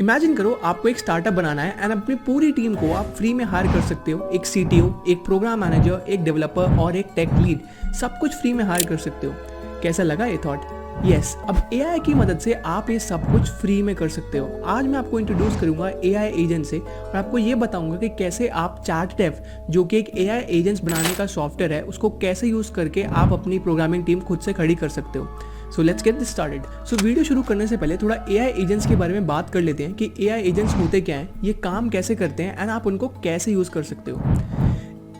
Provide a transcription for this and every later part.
Imagine करो आपको एक स्टार्टअप बनाना है एंड अपनी पूरी टीम को आप फ्री में हायर कर सकते हो। एक सीटीओ, एक प्रोग्राम मैनेजर, एक डेवलपर और एक टेक लीड, सब कुछ फ्री में हायर कर सकते हो। कैसा लगा ये थॉट? यस, अब एआई की मदद से आप ये सब कुछ फ्री में कर सकते हो। आज मैं आपको इंट्रोड्यूस करूंगा एआई एजेंट से और आपको ये बताऊंगा कि कैसे आप चैटडेव, जो कि एक एआई एजेंट्स बनाने का सॉफ्टवेयर है, उसको कैसे यूज़ करके आप अपनी प्रोग्रामिंग टीम खुद से खड़ी कर सकते हो। So let's get this started. So video शुरू करने से पहले थोड़ा एआई एजेंट्स के बारे में बात कर लेते हैं कि एआई एजेंट्स होते क्या हैं, ये काम कैसे करते हैं एंड आप उनको कैसे यूज़ कर सकते हो।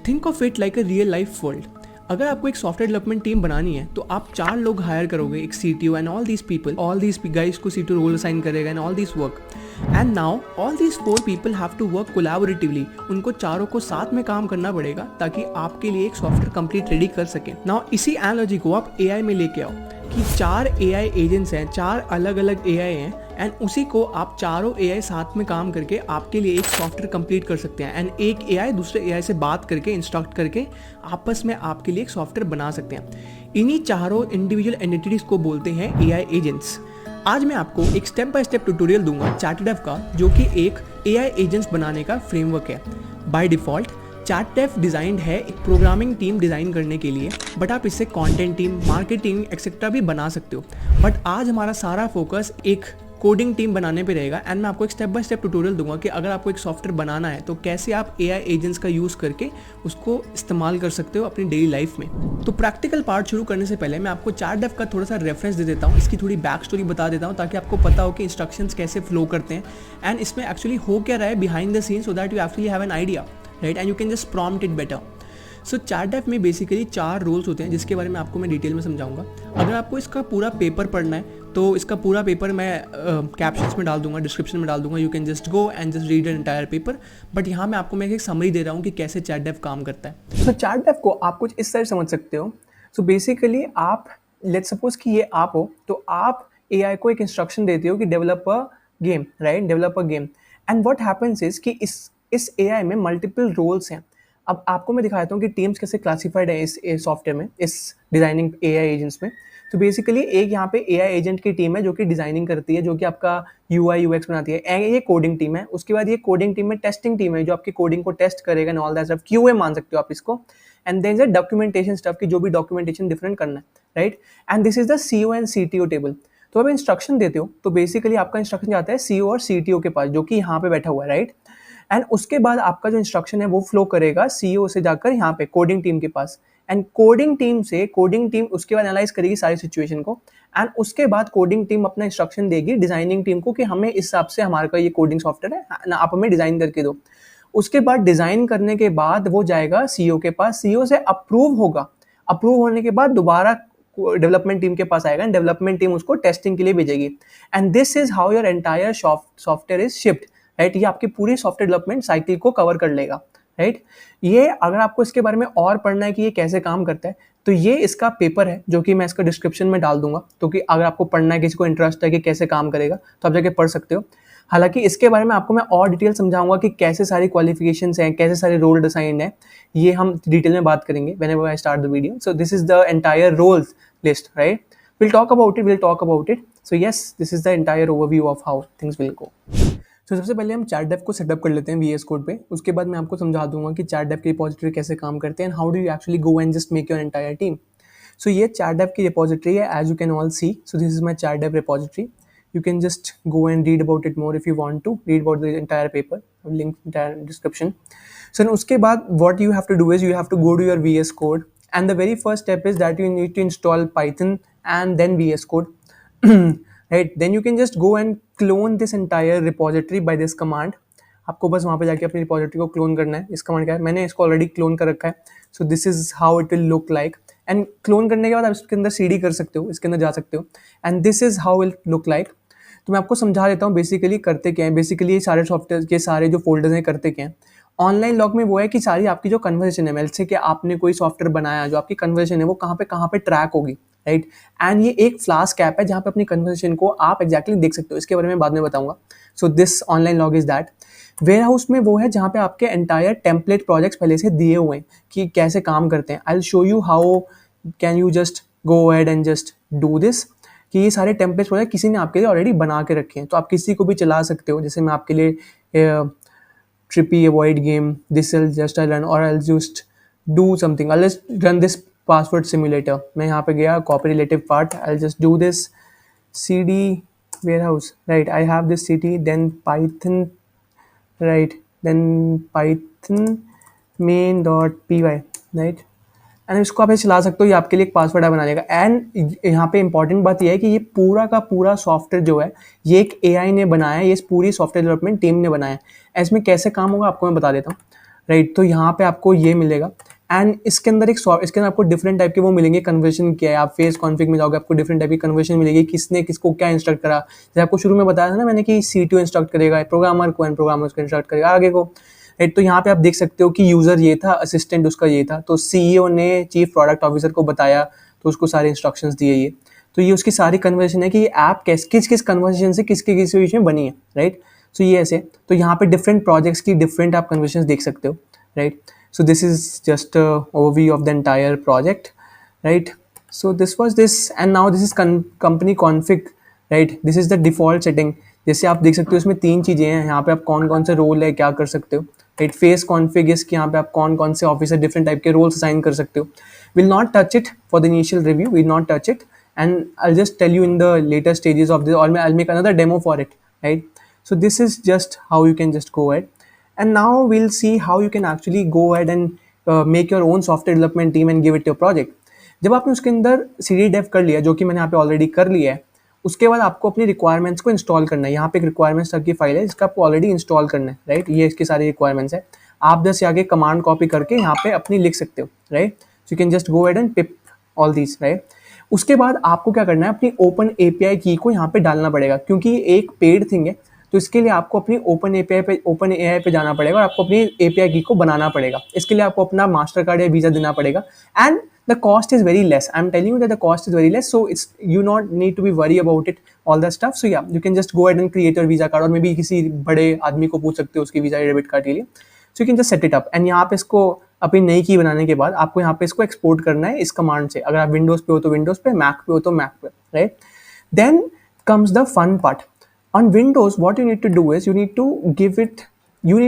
Think of it like a real life world. अगर आपको एक सॉफ्टवेयर डेवलपमेंट टीम बनानी है तो आप 4 लोग हायर करोगे, एक CTO and all these guys को सीटीओ रोल असाइन करेगा and all this work. And now all these 4 people have to work collaboratively. उनको चारों को साथ में काम करना पड़ेगा ताकि आपके लिए एक सॉफ्टवेयर कंप्लीट रेडी कर सके। नाउ इसी एनालॉजी को आप एआई में लेके आओ कि 4 एआई एजेंट्स हैं, 4 अलग अलग एआई हैं एंड उसी को आप चारों एआई साथ में काम करके आपके लिए एक सॉफ्टवेयर कंप्लीट कर सकते हैं। एंड एक एआई दूसरे एआई से बात करके, इंस्ट्रक्ट करके आपस में आपके लिए एक सॉफ्टवेयर बना सकते हैं। इन्हीं चारों इंडिविजुअल एंटिटीज को बोलते हैं एआई एजेंट्स। आज मैं आपको एक स्टेप बाय स्टेप ट्यूटोरियल दूंगा चैटडेव का, जो कि एक एआई एजेंट्स बनाने का फ्रेमवर्क है। बाय डिफॉल्ट चैटडेव डिज़ाइंड है एक प्रोग्रामिंग टीम डिज़ाइन करने के लिए, बट आप इससे कंटेंट टीम, मार्केटिंग एक्सेट्रा भी बना सकते हो। बट आज हमारा सारा फोकस एक कोडिंग टीम बनाने पे रहेगा एंड मैं आपको एक स्टेप बाय स्टेप ट्यूटोरियल दूंगा कि अगर आपको एक सॉफ्टवेयर बनाना है तो कैसे आप एआई एजेंट्स का यूज़ करके उसको इस्तेमाल कर सकते हो अपनी डेली लाइफ में। तो प्रैक्टिकल पार्ट शुरू करने से पहले मैं आपको चैटडेव का थोड़ा सा रेफरेंस दे देता हूँ, इसकी थोड़ी बैक स्टोरी बता देता हूँ ताकि आपको पता हो कि इंस्ट्रक्शंस कैसे फ्लो करते हैं एंड इसमें एक्चुअली हो क्या रहा है behind the scene, so that you actually have an idea, right, and you can just prompt it better. So ChatDev में बेसिकली 4 रोल्स होते हैं जिसके बारे में आपको मैं डिटेल में समझाऊंगा। अगर आपको इसका पूरा पेपर पढ़ना है तो इसका पूरा पेपर मैं कैप्शंस में डाल दूंगा, डिस्क्रिप्शन में डाल दूंगा। You can just go and just read an entire paper. But यहाँ मैं आपको एक समरी दे रहा हूँ कि कैसे चैटडेव काम करता है। तो चैटडेव को आप कुछ इस तरह समझ सकते हो। सो बेसिकली आप, लेट्स सपोज कि ये आप हो, तो आप एआई को एक इंस्ट्रक्शन देते हो कि develop a game, right, develop a game. And what happens is कि इस एआई में मल्टीपल रोल्स हैं। अब आपको मैं दिखाता हूँ कि टीम्स कैसे क्लासिफाइड है इस सॉफ्टवेयर में, इस डिजाइनिंग एआई एजेंट्स में। तो बेसिकली एक यहाँ पे एआई एजेंट की टीम है जो कि डिजाइनिंग करती है, जो कि आपका यूआई यूएक्स बनाती है। ये कोडिंग टीम है। उसके बाद ये कोडिंग टीम में टेस्टिंग टीम है जो आपकी कोडिंग को टेस्ट करेगा and all that stuff, QA मान सकते हो आप इसको। And there is a documentation stuff की जो भी डॉक्यूमेंटेशन डिफरेंट करना है, right. And this is the CO and CTO table. तो आप इंस्ट्रक्शन देते हो तो बेसिकली आपका इंस्ट्रक्शन जाता है सीओ और सीटीओ के पास, जो कि यहाँ पे बैठा हुआ है, राइट। एंड उसके बाद आपका जो इंस्ट्रक्शन है वो फ्लो करेगा सीईओ से जाकर यहाँ पे कोडिंग टीम के पास। एंड कोडिंग टीम उसके बाद एनालाइज करेगी सारी सिचुएशन को। एंड उसके बाद कोडिंग टीम अपना इंस्ट्रक्शन देगी डिजाइनिंग टीम को कि हमें इस हिसाब से हमारा का ये कोडिंग सॉफ्टवेयर है ना, आप हमें डिजाइन करके दो। उसके बाद डिजाइन करने के बाद वो जाएगा सीईओ के पास, सीईओ से अप्रूव होगा। अप्रूव होने के बाद दोबारा डेवलपमेंट टीम के पास आएगा एंड डेवलपमेंट टीम उसको टेस्टिंग के लिए भेजेगी। And this is how your entire software is shipped, right. ये आपकी पूरी सॉफ्टवेयर डेवलपमेंट साइकिल को कवर कर लेगा, राइट। ये अगर आपको इसके बारे में और पढ़ना है कि ये कैसे काम करता है तो ये इसका पेपर है जो कि मैं इसका डिस्क्रिप्शन में डाल दूंगा। तो कि अगर आपको पढ़ना है, किसी को इंटरेस्ट है कि कैसे काम करेगा, तो आप जाके पढ़ सकते हो। हालांकि इसके बारे में आपको मैं और डिटेल समझाऊंगा कि कैसे सारी क्वालिफिकेशंस हैं, कैसे सारे रोल डिसाइंड है, ये हम डिटेल में बात करेंगे whenever I start the video. So this is the entire roles list, right. we'll talk about it. So yes, this is the entire overview of how things will go. तो सबसे पहले हम चैटडेव को सेटअप कर लेते हैं VS कोड पे। उसके बाद मैं आपको समझा दूंगा कि चैटडेव के रिपोजिटरी कैसे काम करते हैं and how do you actually go and just make your entire team. So ये चैटडेव की रिपोजिटरी है, as you can all see. So this is my ChatDev repository. You can just go and read about it more if you want to read about the entire paper, link entire description. So उसके बाद what you have to do is you have to go to your VS Code, and the very first step is that you need to install Python and then VS Code. Right, then you can just go and clone this entire repository by this command. आपको बस वहाँ पे जाके अपनी repository को clone करना है। इस कमांड क्या है, मैंने इसको ऑलरेडी क्लोन कर रखा है। सो this is how it will look like. And clone करने के बाद आप इसके अंदर सीडी कर सकते हो, इसके अंदर जा सकते हो। And this is how it look like. तो मैं आपको समझा देता हूँ बेसिकली करते क्या है। बेसिकली ये सारे सॉफ्टवेयर के सारे जो फोल्डर्स हैं करते क्या है। ऑनलाइन लॉग में वो है कि सारी आपकी जो कन्वर्सेशन है, से कि आपने कोई सॉफ्टवेयर बनाया, जो आपकी कन्वर्सेशन है वो कहाँ पे ट्रैक होगी, राइट। एंड ये एक फ्लास्क ऐप है जहाँ पे अपनी कन्वर्सेशन को आप एग्जैक्टली देख सकते हो। इसके बारे में बाद में बताऊंगा। So this online log is that. Warehouse में वो है जहाँ पे आपके एंटायर टेम्पलेट प्रोजेक्ट्स पहले से दिए हुए हैं कि कैसे काम करते हैं। आई will show you how can you just go ahead and just do this. कि ये सारे टेम्पलेट्स प्रोजेक्ट किसी ने आपके लिए ऑलरेडी बना के रखे हैं, तो आप किसी को भी चला सकते हो। जैसे मैं आपके लिए trippy avoid game, this will just I run, or I'll just do something, I'll just run this password simulator. मैं यहाँ पे गया copy relative part, I'll just do this cd warehouse, right? I have this cd, then python, right? Then python main.py, right? And इसको आप ऐसे चला सकते हो, ये आपके लिए एक पासवर्ड बना देगा। एंड यहाँ पे इंपॉर्टेंट बात ये है कि ये पूरा का पूरा सॉफ्टवेयर जो है ये एक एआई ने बनाया है, ये पूरी सॉफ्टवेयर डेवलपमेंट टीम ने बनाया है। इसमें कैसे काम होगा आपको मैं बता देता हूँ, राइट? तो यहाँ पे आपको ये मिलेगा एंड इसके अंदर इसके अंदर आपको डिफरेंट टाइप के वो मिलेंगे, कन्वर्जन क्या है, आप फेस कॉन्फिग में जाओगे आपको डिफरेंट टाइप की कन्वर्जन मिलेगी, किसने किसको क्या इंस्ट्रक्ट करा। जैसे आपको शुरू में बताया था ना मैंने कि सीटीओ इंस्ट्रक्ट करेगा प्रोग्रामर को एंड प्रोग्रामर को इंस्ट्रक्ट करेगा आगे को, राइट? तो यहाँ पे आप देख सकते हो कि यूजर ये था, असिस्टेंट उसका ये था, तो सीईओ ने चीफ प्रोडक्ट ऑफिसर को बताया तो उसको सारे इंस्ट्रक्शंस दिए ये, तो ये उसकी सारी कन्वर्सेशन है कि ये ऐप किस किस कन्वर्सेशन से किसके किस बीच में बनी है, राइट? सो ये ऐसे, तो यहाँ पे डिफरेंट प्रोजेक्ट्स की डिफरेंट आप कन्वर्सेशन देख सकते हो, right? So this is just overview of the entire project, right? So this was this and now this is company config, right? This is the default setting. जैसे आप देख सकते हो इसमें 3 चीज़ें हैं, यहाँ पे आप कौन कौन से रोल है क्या कर सकते हो, राइट? फेस कॉन्फिग इसके यहाँ पे आप कौन कौन से ऑफिसर डिफरेंट टाइप के रोल्स असाइन कर सकते हो। Will not touch it for the initial review, will not touch it and I just tell you in the later stages of this, और I make another demo for it, right? So this is just how you can just go ahead, and now we'll see how you can actually go ahead and make your own software development team and give it your project. जब आपने उसके अंदर CD dev कर लिया, जो कि मैंने यहाँ पे ऑलरेडी कर लिया है, उसके बाद आपको अपनी रिक्वायरमेंट्स को इंस्टॉल करना है। यहाँ पे एक रिक्वायरमेंट्स तक की फाइल है जिसका आपको ऑलरेडी इंस्टॉल करना है, राइट? ये इसकी सारी रिक्वायरमेंट्स है, आप जस्ट आगे कमांड कॉपी करके यहाँ पे अपनी लिख सकते हो, right? So you can just go ahead and pip all these, right? उसके बाद आपको क्या करना है, अपनी ओपन एपीआई की को यहाँ पे डालना पड़ेगा, क्योंकि ये एक पेड थिंग है, तो इसके लिए आपको अपनी ओपन एआई पे जाना पड़ेगा और आपको अपनी एपीआई की को बनाना पड़ेगा। इसके लिए आपको अपना मास्टर कार्ड या वीजा देना पड़ेगा and the cost is very less. I am telling you that the cost is very less, so it's you not need to be worry about it all that stuff. So yeah you can just go ahead and create your visa card, और may be किसी बड़े आदमी को पूछ सकते हो उसकी visa या डेबिट कार्ड के लिए। सो you can just set it up and यहाँ पे इसको अपनी नई की बनाने के बाद आपको यहाँ पे इसको एक्सपोर्ट करना है इस कमांड से। अगर आप विंडोज पे हो तो विंडोज पे, मैक पे हो तो मैक पे, right? Then comes the fun part. On Windows, what you need to do is you need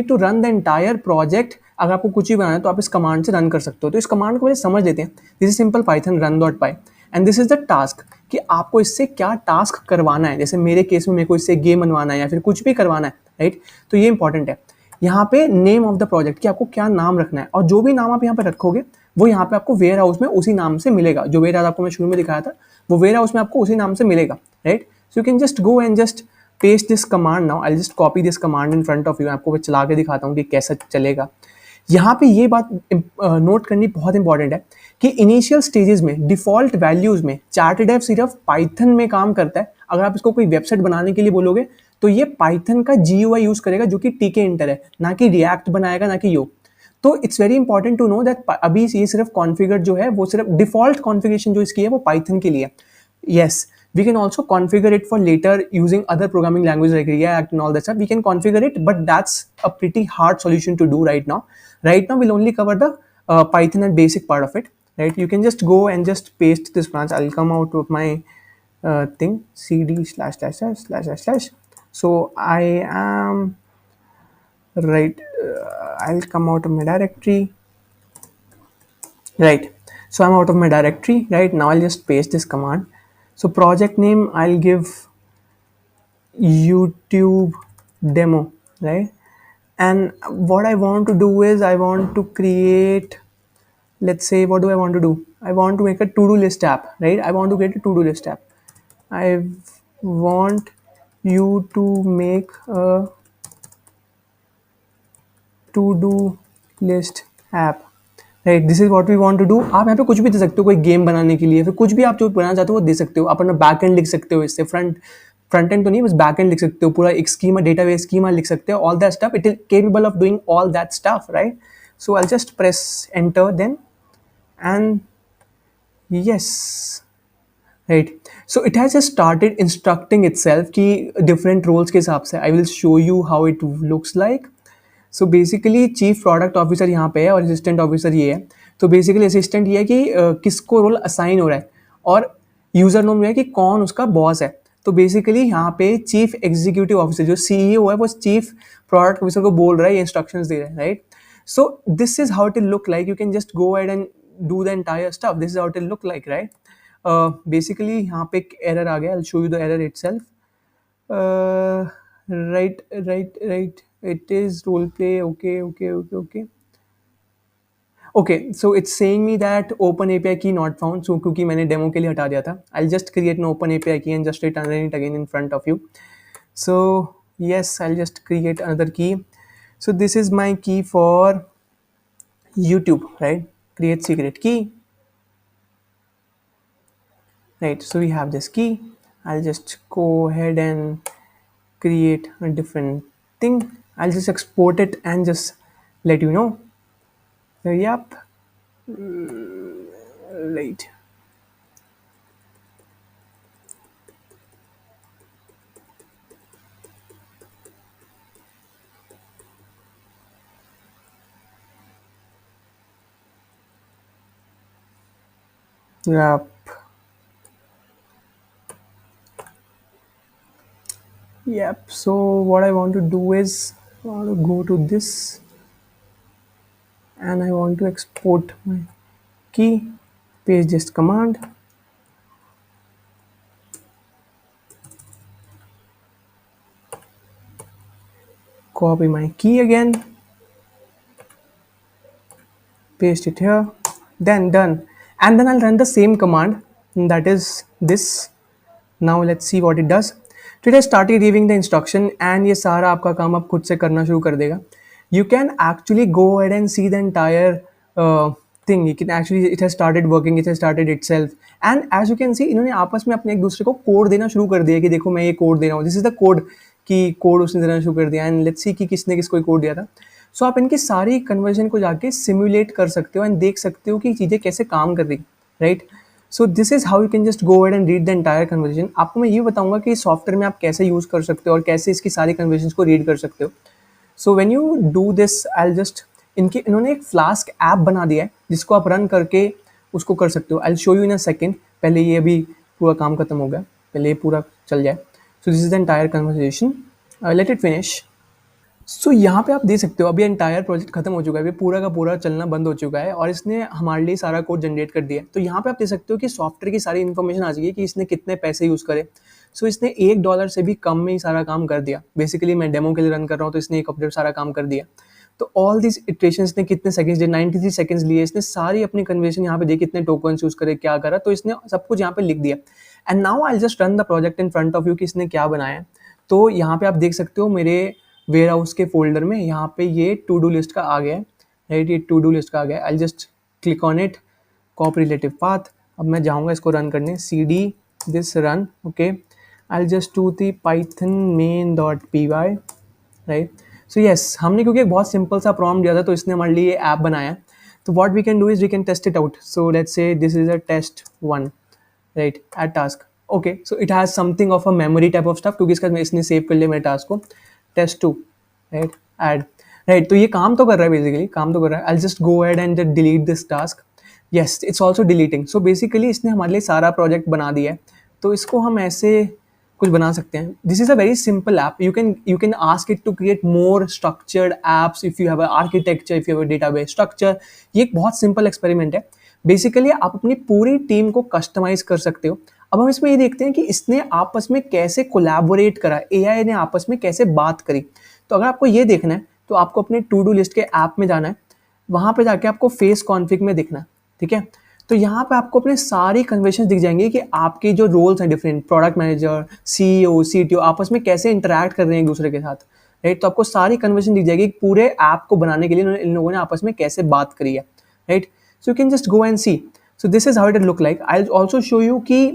to run the entire project. अगर आपको कुछ भी बनाना है तो आप इस कमांड से रन कर सकते हो। तो इस कमांड को पहले समझ लेते हैं। This is simple Python run.py and this is the task, कि आपको इससे क्या टास्क करवाना है। जैसे मेरे केस में मेरे को इससे गेम बनवाना है या फिर कुछ भी करवाना है, राइट? तो ये इंपॉर्टेंट है। यहाँ पे नेम ऑफ द प्रोजेक्ट, कि आपको क्या नाम रखना है, और जो भी नाम आप यहाँ पे रखोगे वो यहाँ पे आपको वेयर हाउस में उसी नाम से मिलेगा। जो वेयर हाउस आपको मैं शुरू में दिखाया था वो वेयर हाउस में आपको उसी नाम से मिलेगा, right? So you can just go and just paste this command now. I just copy this command in front of you. आपको मैं चला के दिखाता हूँ कि कैसा चलेगा। यहाँ पे ये बात नोट करनी बहुत इंपॉर्टेंट है कि इनिशियल स्टेजेस में डिफॉल्ट वैल्यूज में चार्टडेव सिर्फ पाइथन में काम करता है। अगर आप इसको कोई वेबसाइट बनाने के लिए बोलोगे तो ये पाइथन का GUI यूज करेगा, जो कि टीके इंटर है, ना कि रिएक्ट बनाएगा, ना कि यो। तो it's very important to know that अभी ये सिर्फ कॉन्फ़िगर जो है वो सिर्फ डिफॉल्ट कॉन्फ़िगरेशन जो इसकी है वो पाइथन के लिए। Yes, we can also configure it for later using other programming languages like React and all that stuff. We can configure it, but that's a pretty hard solution to do right now. Right now, we'll only cover the Python and basic part of it. Right? You can just go and just paste this branch. I'll come out of my thing, cd //////. So I am right. I'll come out of my directory. Right. So I'm out of my directory. Right now, I'll just paste this command. So project name, I'll give YouTube demo, right? And what I want to do is I want to create, let's say, what do I want to do? I want to make a to-do list app, right? I want to create a to-do list app. I want you to make a to-do list app. Right, this is what we want to do. आप यहाँ पे कुछ भी दे सकते हो, कोई game बनाने के लिए, फिर कुछ भी आप जो बनाना चाहते हो वो दे सकते हो। आप अपना बैक एंड लिख सकते हो, इससे फ्रंट एंड तो नहीं, बस बैक एंड लिख सकते हो, पूरा एक स्कीमा, डेटाबेस स्कीमा लिख सकते हो, all that stuff. It is capable of doing all that stuff, right? So I just press enter then and yes, right? So it has just started instructing itself कि different roles के हिसाब से। I will show you how it looks like. So basically chief product officer यहाँ पे है और assistant officer ये है। तो बेसिकली असिस्टेंट ये है कि किसको रोल असाइन हो रहा है, और यूजर नोम है कि कौन उसका बॉस है। तो बेसिकली यहाँ पे चीफ एग्जीक्यूटिव ऑफिसर जो सीईओ है वो चीफ प्रोडक्ट ऑफिसर को बोल रहा है, ये इंस्ट्रक्शंस दे रहा है, right. So this is how it will look like, you can just go ahead and do the entire stuff, this is how it will look like, right. Basically यहाँ पे एक एरर आ गया, आई will show you the error itself. right, it is role play, okay. Okay, so it's saying me that open API key not found, so क्योंकि मैंने demo के लिए हटा दिया था, I'll just create an open API key and just return it again in front of you. So yes, I'll just create another key. So this is my key for YouTube, right? Create secret key, right? So we have this key. I'll just go ahead and create a different thing. I'll just export it and just let you know. So yep, right. Yep. Yep. So what I want to do is I want to go to this and I want to export my key. Paste this command. Copy my key again. Paste it here. Then done. And then I'll run the same command. That is this. Now let's see what it does. So it has started giving the instruction and ये सारा आपका काम आप खुद से करना शुरू कर देगा. You can actually go ahead and see the entire thing. You can actually, it has started working, it has started itself. And as you can see, इन्होंने आपस में अपने एक दूसरे को कोड देना शुरू कर दिया कि देखो मैं ये कोड दे रहा हूँ. This is the code कि कोड उसने देना शुरू कर दिया. And let's see कि किसने किसको कोड दिया था. So आप इनकी सारी कन्वर्जन को जाके सिमुलेट कर सकते हो एंड देख सकते हो कि चीज़ें कैसे काम कर रही, right. So this is how you can just go ahead and read the entire conversation. आपको मैं ये बताऊंगा कि सॉफ्टवेयर में आप कैसे यूज़ कर सकते हो और कैसे इसकी सारी कन्वर्सेशंस को रीड कर सकते हो. So when you do this, I just इन्होंने एक फ्लास्क ऐप बना दिया है जिसको आप रन करके उसको कर सकते हो. I show you in a second. पहले ये अभी पूरा काम खत्म हो गया, पहले ये पूरा चल जाए. So this is the entire conversation. Let it finish. So यहाँ पे आप देख सकते हो अभी एंटायर प्रोजेक्ट खत्म हो चुका है, पूरा का पूरा चलना बंद हो चुका है और इसने हमारे लिए सारा कोड जनरेट कर दिया है. तो यहाँ पे आप देख सकते हो कि सॉफ्टवेयर की सारी इन्फॉर्मेशन आ जाएगी कि इसने कितने पैसे यूज़ करे. सो इसने $1 से भी कम में ही सारा काम कर दिया. बेसिकली मैं डेमो के लिए रन कर रहा हूँ तो इसने एक अपडेट सारा काम कर दिया. तो ऑल दिस इटरेशंस ने कितने सेकंड्स लिए, 93 सेकंड्स लिए. इसने सारी अपनी कन्वर्सेशन यहाँ पे देखी, कितने टोकन्स यूज़ करे, क्या करा, तो इसने सब कुछ यहाँ पे लिख दिया. And now I just run the project in front of you कि इसने क्या बनाया है. तो यहाँ पे आप देख सकते हो मेरे वेयर हाउस के फोल्डर में यहाँ पे ये टू डू लिस्ट का आ गया है, राइट. ये टू डू लिस्ट का आ गया है. I just click on it, copy relative path. अब मैं जाऊँगा इसको रन करने, cd this run, okay. I just do the python main.py, right. So yes, हमने क्योंकि एक बहुत सिंपल सा प्रॉम्प्ट दिया था तो इसने हमारे लिए ऐप बनाया. तो what we can do is we can test it out. So let's say this is a test 1, right, add task. Okay, so it has something of a memory type of stuff क्योंकि इसका इसने save कर लिया मेरे task को. Test 2, right, add, right. तो ये काम तो कर रहा है, बेसिकली काम तो कर रहा है. I just go ahead and delete this task. Yes, it's also deleting. So basically इसने हमारे लिए सारा प्रोजेक्ट बना दिया है. तो इसको हम ऐसे कुछ बना सकते हैं. This is a very simple app. You can ask it to create more structured apps if you have a architecture, if you have a database structure. ये एक बहुत सिंपल एक्सपेरिमेंट है. बेसिकली आप अपनी पूरी टीम को कस्टमाइज कर सकते हो. अब हम इसमें ये देखते हैं कि इसने आपस में कैसे कोलैबोरेट करा, एआई ने आपस में कैसे बात करी. तो अगर आपको ये देखना है तो आपको अपने टू डू लिस्ट के ऐप में जाना है. वहाँ पे जाके आपको फेस कॉन्फिग में देखना है, ठीक है. तो यहाँ पे आपको अपने सारी कन्वर्सेशन दिख जाएंगे कि आपके जो रोल्स हैं different, product manager, CEO, CTO, आपस में कैसे इंटरैक्ट कर रहे हैं एक दूसरे के साथ, राइट. तो आपको सारी कन्वर्सेशन दिख जाएगी पूरे ऐप को बनाने के लिए इन लोगों ने आपस में कैसे बात करी है, right. So you can just go and see. So this is how it look like. I also show you कि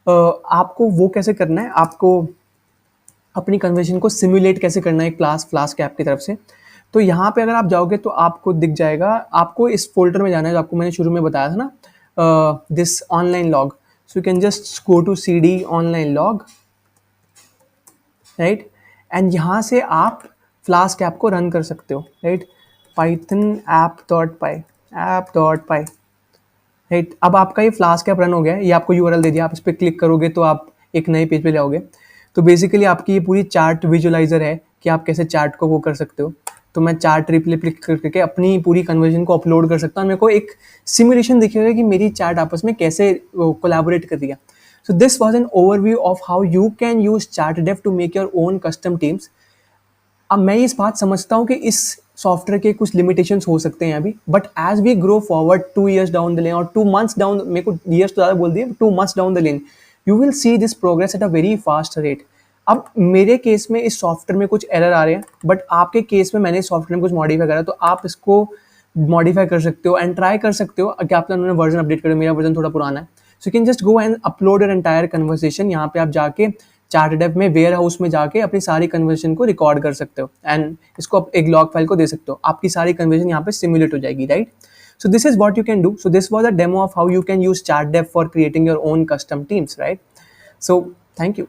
आपको वो कैसे करना है, आपको अपनी कन्वर्सेशन को सिमुलेट कैसे करना है एक फ्लास्क ऐप की तरफ से. तो यहाँ पे अगर आप जाओगे तो आपको दिख जाएगा, आपको इस फोल्डर में जाना है जो आपको मैंने शुरू में बताया था ना, this online log. So you can just go to cd online log, right. And यहाँ से आप फ्लास्क ऐप को रन कर सकते हो, राइट. python app.py, right. अब आपका ये फ्लास्क ऐप रन हो गया है, ये आपको यूआरएल दे दिया, आप इस पर क्लिक करोगे तो आप एक नए पेज पे जाओगे। तो बेसिकली आपकी ये पूरी चार्ट विजुअलाइजर है कि आप कैसे चार्ट को वो कर सकते हो। तो मैं चार्ट रिप्ले क्लिक करके अपनी पूरी कन्वर्जन को अपलोड कर सकता हूँ, मेरे को एक सिमुलेशन दिखेगा कि मेरी चार्ट आपस में कैसे कोलैबोरेट कर दिया। So this was an overview of how you can use chart to make your own custom teams. अब मैं इस बात समझता हूँ कि इस सॉफ्टवेयर के कुछ लिमिटेशंस हो सकते हैं अभी, but as we grow forward 2 years down the lane और 2 months डाउन, मेरे को ईयर्स तो ज़्यादा बोल दिए, 2 months down the lane you will see this progress at a very fast rate. अब मेरे केस में इस सॉफ्टवेयर में कुछ एरर आ रहे हैं, बट आपके केस में मैंने इस सॉफ्टवेयर में कुछ मॉडिफाई करा, तो आप इसको मॉडिफाई कर सकते हो एंड ट्राई कर सकते हो कि आपने उन्होंने वर्जन अपडेट करो। मेरा वर्जन थोड़ा पुराना है, सो you can just go and upload your entire conversation. यहाँ पे आप जाके चार्ट में वेयर हाउस में जाके अपनी सारी कन्वर्सेशन को रिकॉर्ड कर सकते हो एंड इसको आप एक लॉग फाइल को दे सकते हो, आपकी सारी कन्वर्सेशन यहाँ पे सिमुलेट हो जाएगी, right. So this is what you can do. So this was a demo of how you can use ChartDev for creating your own custom teams, right? So thank you.